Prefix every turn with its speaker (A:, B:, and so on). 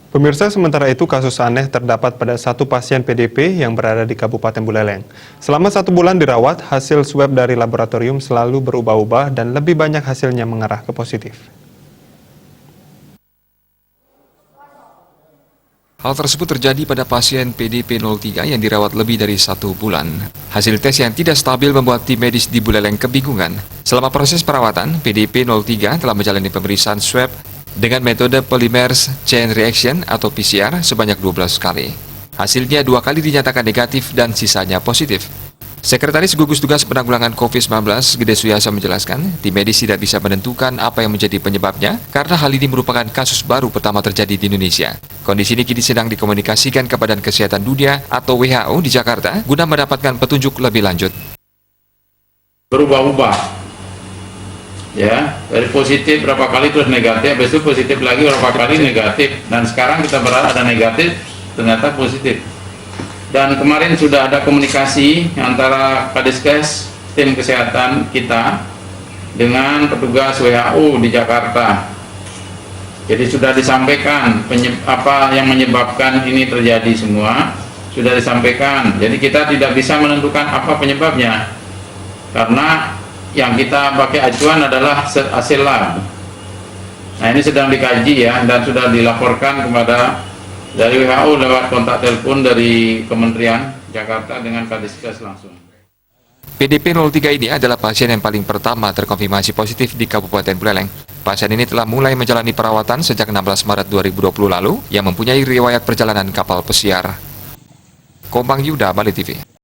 A: Pemirsa, sementara itu kasus aneh terdapat pada satu pasien PDP yang berada di Kabupaten Buleleng. Selama 1 bulan dirawat, hasil swab dari laboratorium selalu berubah-ubah dan lebih banyak hasilnya mengarah ke positif.
B: Hal tersebut terjadi pada pasien PDP 03 yang dirawat lebih dari 1 bulan. Hasil tes yang tidak stabil membuat tim medis di Buleleng kebingungan. Selama proses perawatan, PDP 03 telah menjalani pemeriksaan swab dengan metode Polymers Chain Reaction atau PCR sebanyak 12 kali. Hasilnya 2 kali dinyatakan negatif dan sisanya positif. Sekretaris Gugus Tugas Penanggulangan COVID-19, Gede Suyasa menjelaskan, tim medis tidak bisa menentukan apa yang menjadi penyebabnya karena hal ini merupakan kasus baru pertama terjadi di Indonesia. Kondisi ini kini sedang dikomunikasikan ke Badan Kesehatan Dunia atau WHO di Jakarta guna mendapatkan petunjuk lebih lanjut.
C: Berubah-ubah. Ya, dari positif berapa kali terus negatif, habis itu positif lagi berapa kali negatif, dan sekarang kita berada ada negatif, ternyata positif. Dan kemarin sudah ada komunikasi antara Kadiskes, tim kesehatan kita, dengan petugas WHO di Jakarta. Jadi sudah disampaikan apa yang menyebabkan ini terjadi semua, sudah disampaikan. Jadi kita tidak bisa menentukan apa penyebabnya, karena yang kita pakai acuan adalah hasil lab. Nah, ini sedang dikaji ya, dan sudah dilaporkan kepada dari WHO lewat kontak telepon dari Kementerian Jakarta dengan Kadiskes langsung.
B: PDP 03 ini adalah pasien yang paling pertama terkonfirmasi positif di Kabupaten Buleleng. Pasien ini telah mulai menjalani perawatan sejak 16 Maret 2020 lalu yang mempunyai riwayat perjalanan kapal pesiar. Komang Yuda, Bali TV.